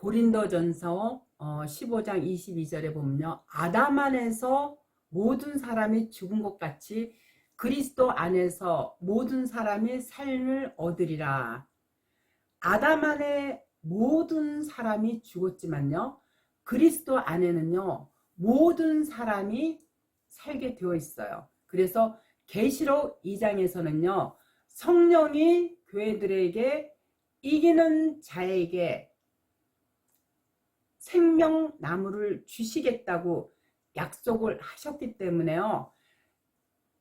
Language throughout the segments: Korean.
고린도전서 15장 22절에 보면요. 아담 안에서 모든 사람이 죽은 것 같이 그리스도 안에서 모든 사람이 삶을 얻으리라. 아담 안에 모든 사람이 죽었지만요. 그리스도 안에는요. 모든 사람이 살게 되어 있어요. 그래서 계시록 2장에서는요. 성령이 교회들에게 이기는 자에게 생명나무를 주시겠다고 약속을 하셨기 때문에요.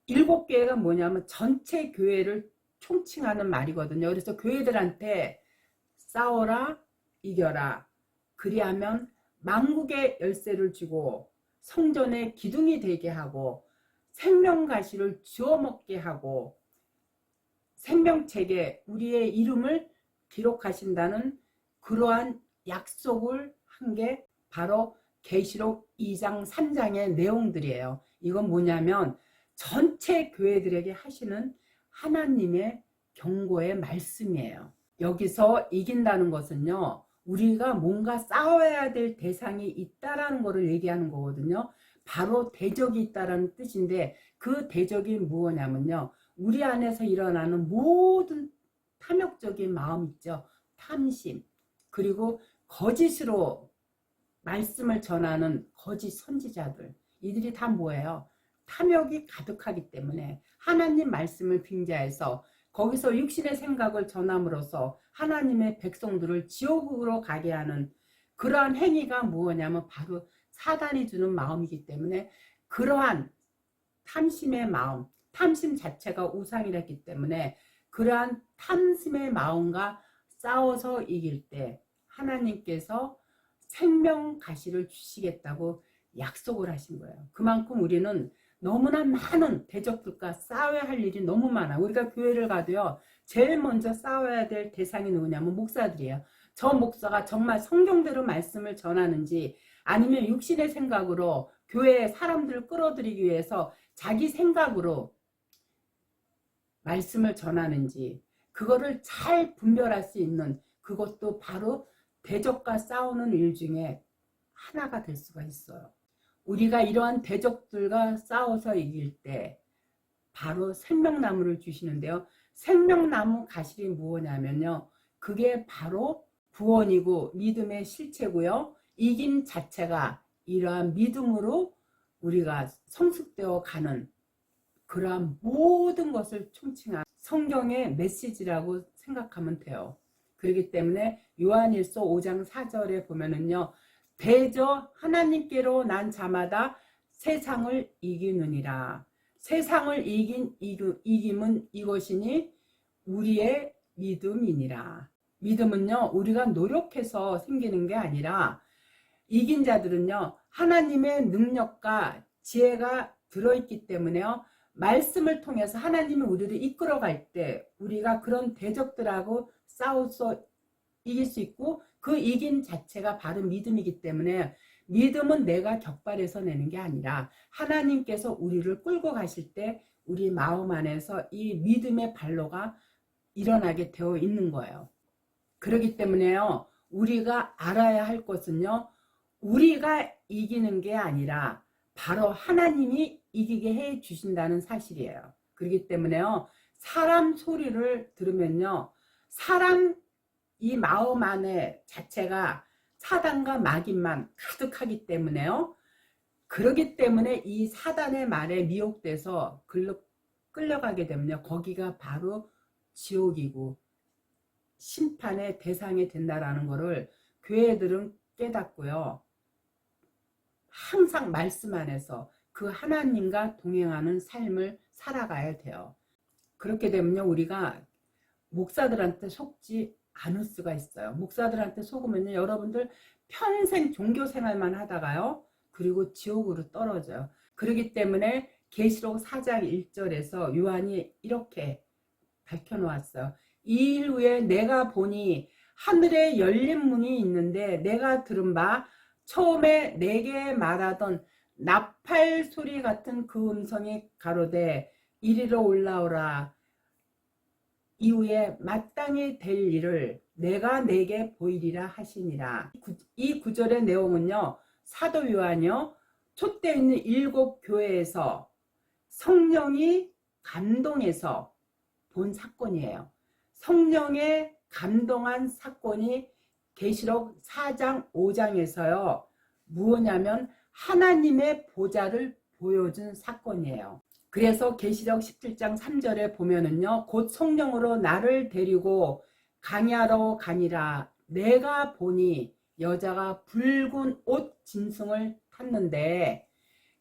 7개가 뭐냐면 전체 교회를 총칭하는 말이거든요. 그래서 교회들한테 싸워라, 이겨라. 그리하면 만국의 열쇠를 주고 성전의 기둥이 되게 하고 생명가시를 주워 먹게 하고 생명책에 우리의 이름을 기록하신다는 그러한 약속을 한 게 바로 계시록 2장 3장의 내용들이에요. 이건 뭐냐면 전체 교회들에게 하시는 하나님의 경고의 말씀이에요. 여기서 이긴다는 것은요. 우리가 뭔가 싸워야 될 대상이 있다라는 것을 얘기하는 거거든요. 바로 대적이 있다라는 뜻인데 그 대적이 무엇냐면요. 우리 안에서 일어나는 모든 탐욕적인 마음 있죠. 탐심. 그리고 거짓으로 말씀을 전하는 거짓 선지자들. 이들이 다 뭐예요? 탐욕이 가득하기 때문에 하나님 말씀을 빙자해서 거기서 육신의 생각을 전함으로써 하나님의 백성들을 지옥으로 가게 하는 그러한 행위가 무엇냐면 바로 사단이 주는 마음이기 때문에 그러한 탐심의 마음, 탐심 자체가 우상이랬기 때문에 그러한 탐심의 마음과 싸워서 이길 때 하나님께서 생명 가시를 주시겠다고 약속을 하신 거예요. 그만큼 우리는 너무나 많은 대적들과 싸워야 할 일이 너무 많아. 우리가 교회를 가도요. 제일 먼저 싸워야 될 대상이 누구냐면 목사들이에요. 저 목사가 정말 성경대로 말씀을 전하는지 아니면 육신의 생각으로 교회에 사람들을 끌어들이기 위해서 자기 생각으로 말씀을 전하는지 그거를 잘 분별할 수 있는 그것도 바로 대적과 싸우는 일 중에 하나가 될 수가 있어요. 우리가 이러한 대적들과 싸워서 이길 때 바로 생명나무를 주시는데요. 생명나무 가실이 무엇냐면요. 그게 바로 구원이고 믿음의 실체고요. 이김 자체가 이러한 믿음으로 우리가 성숙되어 가는 그러한 모든 것을 총칭한 성경의 메시지라고 생각하면 돼요. 그렇기 때문에 요한일서 5장 4절에 보면은요. 대저 하나님께로 난 자마다 세상을 이기느니라. 세상을 이긴 이김은 이것이니 우리의 믿음이니라. 믿음은요. 우리가 노력해서 생기는 게 아니라 이긴 자들은요. 하나님의 능력과 지혜가 들어있기 때문에요. 말씀을 통해서 하나님이 우리를 이끌어갈 때 우리가 그런 대적들하고 싸워서 이길 수 있고 그 이긴 자체가 바로 믿음이기 때문에 믿음은 내가 격발해서 내는 게 아니라 하나님께서 우리를 끌고 가실 때 우리 마음 안에서 이 믿음의 발로가 일어나게 되어 있는 거예요. 그렇기 때문에요. 우리가 알아야 할 것은요. 우리가 이기는 게 아니라 바로 하나님이 이기게 해 주신다는 사실이에요. 그렇기 때문에요. 사람 소리를 들으면요. 사람 이 마음 안에 자체가 사단과 마귀만 가득하기 때문에요. 그렇기 때문에 이 사단의 말에 미혹돼서 끌려가게 되면요. 거기가 바로 지옥이고 심판의 대상이 된다라는 것을 교회들은 깨닫고요. 항상 말씀 안에서 그 하나님과 동행하는 삶을 살아가야 돼요. 그렇게 되면요. 우리가 목사들한테 속지 않을 수가 있어요. 목사들한테 속으면요. 여러분들 평생 종교 생활만 하다가요. 그리고 지옥으로 떨어져요. 그렇기 때문에 계시록 4장 1절에서 요한이 이렇게 밝혀놓았어요. 이 일 후에 내가 보니 하늘에 열린 문이 있는데 내가 들은 바 처음에 내게 말하던 나팔 소리 같은 그 음성이 가로되 이리로 올라오라. 이후에 마땅히 될 일을 내가 내게 보이리라 하시니라. 이 구절의 내용은요, 사도 요한이요 촛대에 있는 7 교회에서 성령이 감동해서 본 사건이에요. 성령의 감동한 사건이 계시록 4장 5장에서요 무엇냐면 하나님의 보좌를 보여준 사건이에요. 그래서 계시록 17장 3절에 보면은요, 곧 성령으로 나를 데리고 강야로 가니라. 내가 보니 여자가 붉은 옷 짐승을 탔는데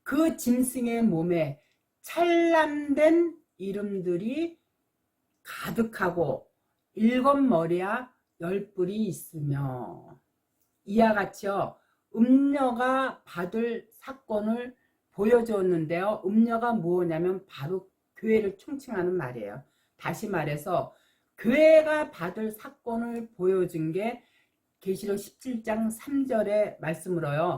그 짐승의 몸에 찬란된 이름들이 가득하고 7 머리와 10뿔이 있으며, 이와 같이요 음녀가 받을 사건을 보여주었는데요, 음녀가 무엇이냐면 바로 교회를 총칭하는 말이에요. 다시 말해서 교회가 받을 사건을 보여준 게 계시록 17장 3절의 말씀으로요,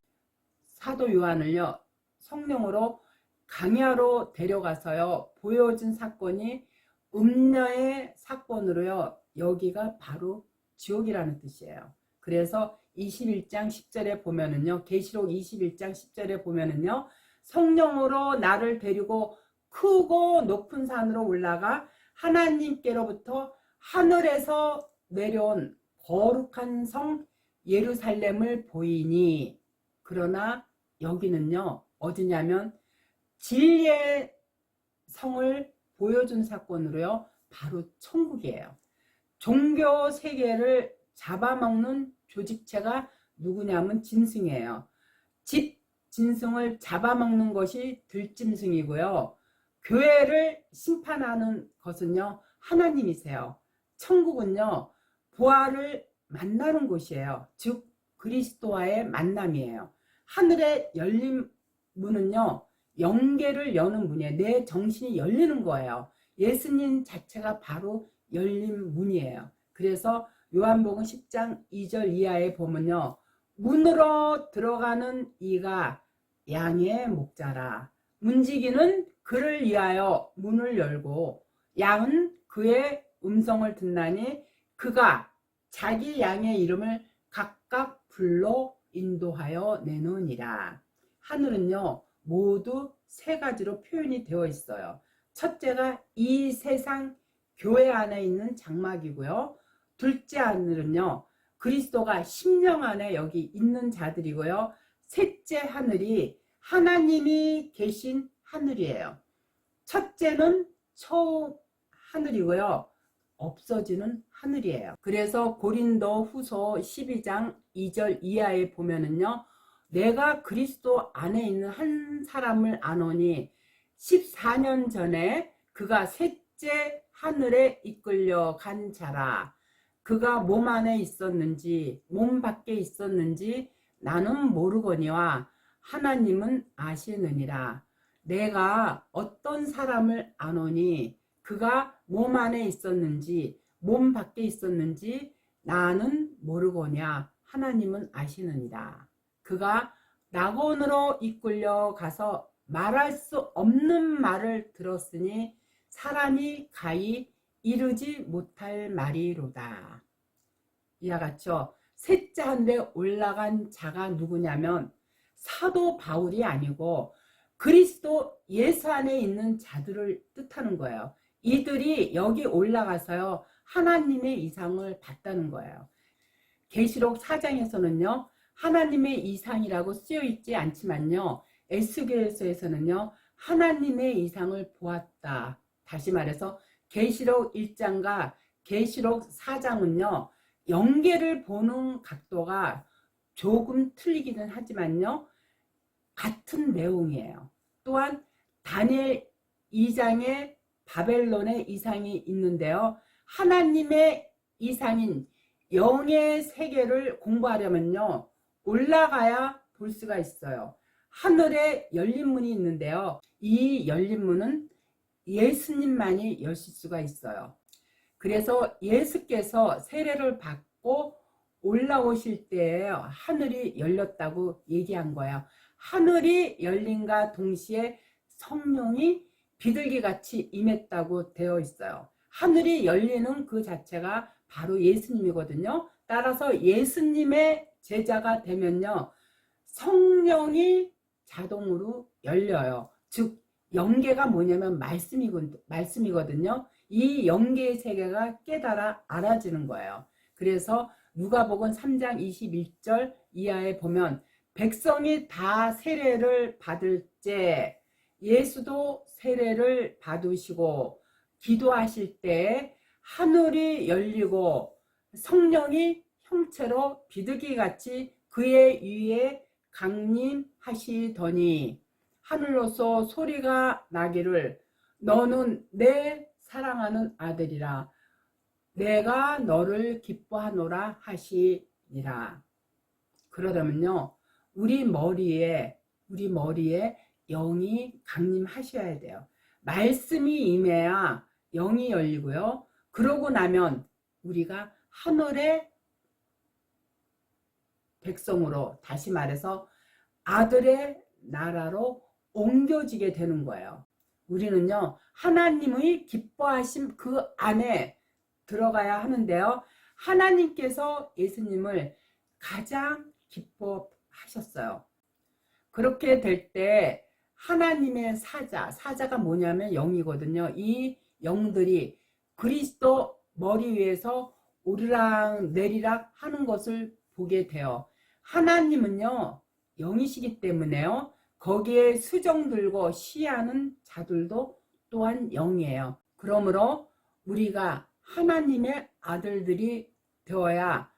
사도 요한을요 성령으로 강야로 데려가서요 보여준 사건이 음녀의 사건으로요, 여기가 바로 지옥이라는 뜻이에요. 그래서 21장 10절에 보면은요, 계시록 21장 10절에 보면은요, 성령으로 나를 데리고 크고 높은 산으로 올라가 하나님께로부터 하늘에서 내려온 거룩한 성 예루살렘을 보이니, 그러나 여기는요 어디냐면 진리의 성을 보여준 사건으로요 바로 천국이에요. 종교 세계를 잡아먹는 조직체가 누구냐면 짐승이에요. 집 짐승을 잡아먹는 것이 들짐승이고요, 교회를 심판하는 것은요 하나님이세요. 천국은요 부활을 만나는 곳이에요. 즉 그리스도와의 만남이에요. 하늘의 열린 문은요 영계를 여는 문이에요. 내 정신이 열리는 거예요. 예수님 자체가 바로 열린 문이에요. 그래서 요한복음 10장 2절 이하에 보면요, 문으로 들어가는 이가 양의 목자라. 문지기는 그를 위하여 문을 열고 양은 그의 음성을 듣나니 그가 자기 양의 이름을 각각 불러 인도하여 내놓으니라. 하늘은요 모두 3가지로 표현이 되어 있어요. 첫째가 이 세상 교회 안에 있는 장막이고요, 둘째 하늘은요 그리스도가 심령 안에 여기 있는 자들이고요, 셋째 하늘이 하나님이 계신 하늘이에요. 첫째는 처음 하늘이고요, 없어지는 하늘이에요. 그래서 고린도 후서 12장 2절 이하에 보면은요, 내가 그리스도 안에 있는 한 사람을 아노니 14년 전에 그가 셋째 하늘에 이끌려 간 자라. 그가 몸 안에 있었는지 몸 밖에 있었는지 나는 모르거니와 하나님은 아시느니라. 내가 어떤 사람을 아노니 그가 몸 안에 있었는지 몸 밖에 있었는지 나는 모르거냐 하나님은 아시느니라. 그가 낙원으로 이끌려 가서 말할 수 없는 말을 들었으니 사람이 가히 이르지 못할 말이로다. 이와 같죠. 셋째 하늘에 올라간 자가 누구냐면 사도 바울이 아니고 그리스도 예수 안에 있는 자들을 뜻하는 거예요. 이들이 여기 올라가서요 하나님의 이상을 받다는 거예요. 계시록 4장에서는요 하나님의 이상이라고 쓰여 있지 않지만요, 에스겔서에서는요 하나님의 이상을 보았다. 다시 말해서 계시록 1장과 계시록 4장은요 영계를 보는 각도가 조금 틀리기는 하지만요 같은 내용이에요. 또한 다니엘 2장에 바벨론의 이상이 있는데요, 하나님의 이상인 영의 세계를 공부하려면요 올라가야 볼 수가 있어요. 하늘에 열린 문이 있는데요, 이 열린 문은 예수님만이 여실 수가 있어요. 그래서 예수께서 세례를 받고 올라오실 때에 하늘이 열렸다고 얘기한 거예요. 하늘이 열린과 동시에 성령이 비둘기같이 임했다고 되어 있어요. 하늘이 열리는 그 자체가 바로 예수님이거든요. 따라서 예수님의 제자가 되면요, 성령이 자동으로 열려요. 즉 영계가 뭐냐면 말씀이거든요. 이 영계의 세계가 깨달아 알아지는 거예요. 그래서 누가복음 3장 21절 이하에 보면 백성이 다 세례를 받을 때 예수도 세례를 받으시고 기도하실 때 하늘이 열리고 성령이 형체로 비둘기같이 그의 위에 강림하시더니 하늘로서 소리가 나기를 너는 내 사랑하는 아들이라 내가 너를 기뻐하노라 하시니라. 그러려면요, 우리 머리에 영이 강림하셔야 돼요. 말씀이 임해야 영이 열리고요. 그러고 나면 우리가 하늘의 백성으로, 다시 말해서 아들의 나라로 옮겨지게 되는 거예요. 우리는요, 하나님의 기뻐하심 그 안에 들어가야 하는데요, 하나님께서 예수님을 가장 기뻐하셨어요. 그렇게 될 때 하나님의 사자가 뭐냐면 영이거든요. 이 영들이 그리스도 머리 위에서 오르락 내리락 하는 것을 보게 돼요. 하나님은요, 영이시기 때문에요, 거기에 수정 들고 시하는 자들도 또한 영이에요. 그러므로 우리가 하나님의 아들들이 되어야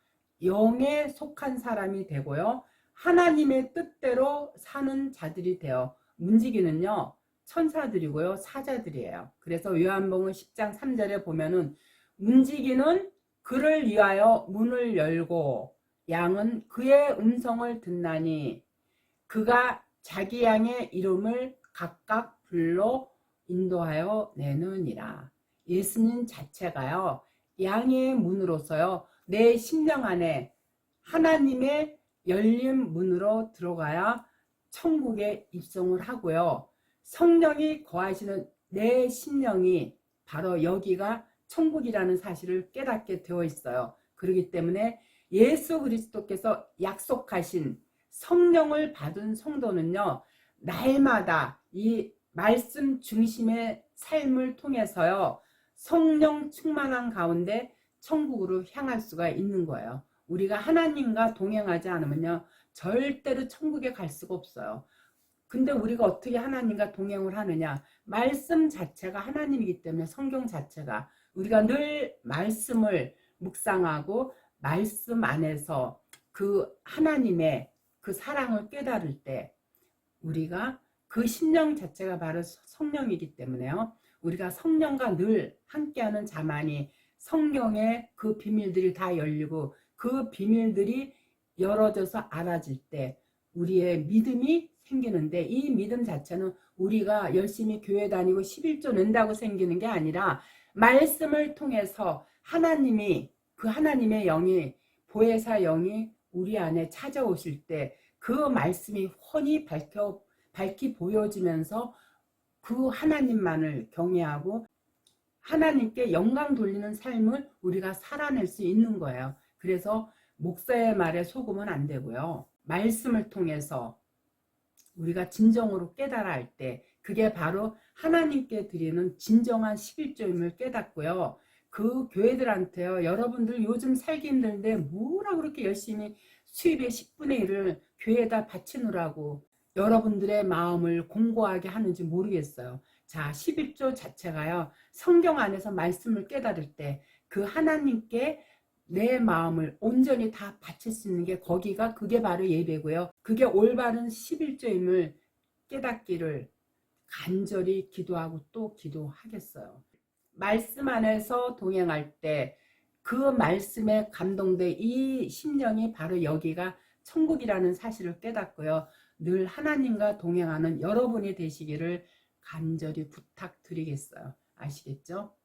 영에 속한 사람이 되고요, 하나님의 뜻대로 사는 자들이 되어 움직이는요, 천사들이고요, 사자들이에요. 그래서 요한복음 10장 3절에 보면은 움직이는 그를 위하여 문을 열고 양은 그의 음성을 듣나니 그가 자기 양의 이름을 각각 불러 인도하여 내느니라. 예수님 자체가요, 양의 문으로서요, 내 심령 안에 하나님의 열린 문으로 들어가야 천국에 입성을 하고요, 성령이 거하시는 내 심령이 바로 여기가 천국이라는 사실을 깨닫게 되어 있어요. 그렇기 때문에 예수 그리스도께서 약속하신 성령을 받은 성도는요, 날마다 이 말씀 중심의 삶을 통해서요, 성령 충만한 가운데 천국으로 향할 수가 있는 거예요. 우리가 하나님과 동행하지 않으면요, 절대로 천국에 갈 수가 없어요. 근데 우리가 어떻게 하나님과 동행을 하느냐? 말씀 자체가 하나님이기 때문에, 성경 자체가 우리가 늘 말씀을 묵상하고 말씀 안에서 그 하나님의 그 사랑을 깨달을 때 우리가 그 심령 자체가 바로 성령이기 때문에요, 우리가 성령과 늘 함께하는 자만이 성경의 그 비밀들이 다 열리고 그 비밀들이 열어져서 알아질 때 우리의 믿음이 생기는데, 이 믿음 자체는 우리가 열심히 교회 다니고 11조 낸다고 생기는 게 아니라 말씀을 통해서 하나님이, 그 하나님의 영이, 보혜사 영이 우리 안에 찾아오실 때 그 말씀이 훤히 밝히 보여지면서 그 하나님만을 경외하고 하나님께 영광 돌리는 삶을 우리가 살아낼 수 있는 거예요. 그래서 목사의 말에 속으면 안 되고요, 말씀을 통해서 우리가 진정으로 깨달아 할 때 그게 바로 하나님께 드리는 진정한 11조임을 깨닫고요, 그 교회들한테요, 여러분들 요즘 살기 힘든데 뭐라 그렇게 열심히 수입의 10분의 1을 교회에다 바치느라고 여러분들의 마음을 공고하게 하는지 모르겠어요. 자, 11조 자체가요, 성경 안에서 말씀을 깨달을 때 그 하나님께 내 마음을 온전히 다 바칠 수 있는 게 그게 바로 예배고요, 그게 올바른 11조임을 깨닫기를 간절히 기도하고 또 기도하겠어요. 말씀 안에서 동행할 때 그 말씀에 감동돼 이 심령이 바로 여기가 천국이라는 사실을 깨닫고요, 늘 하나님과 동행하는 여러분이 되시기를 간절히 부탁드리겠어요. 아시겠죠?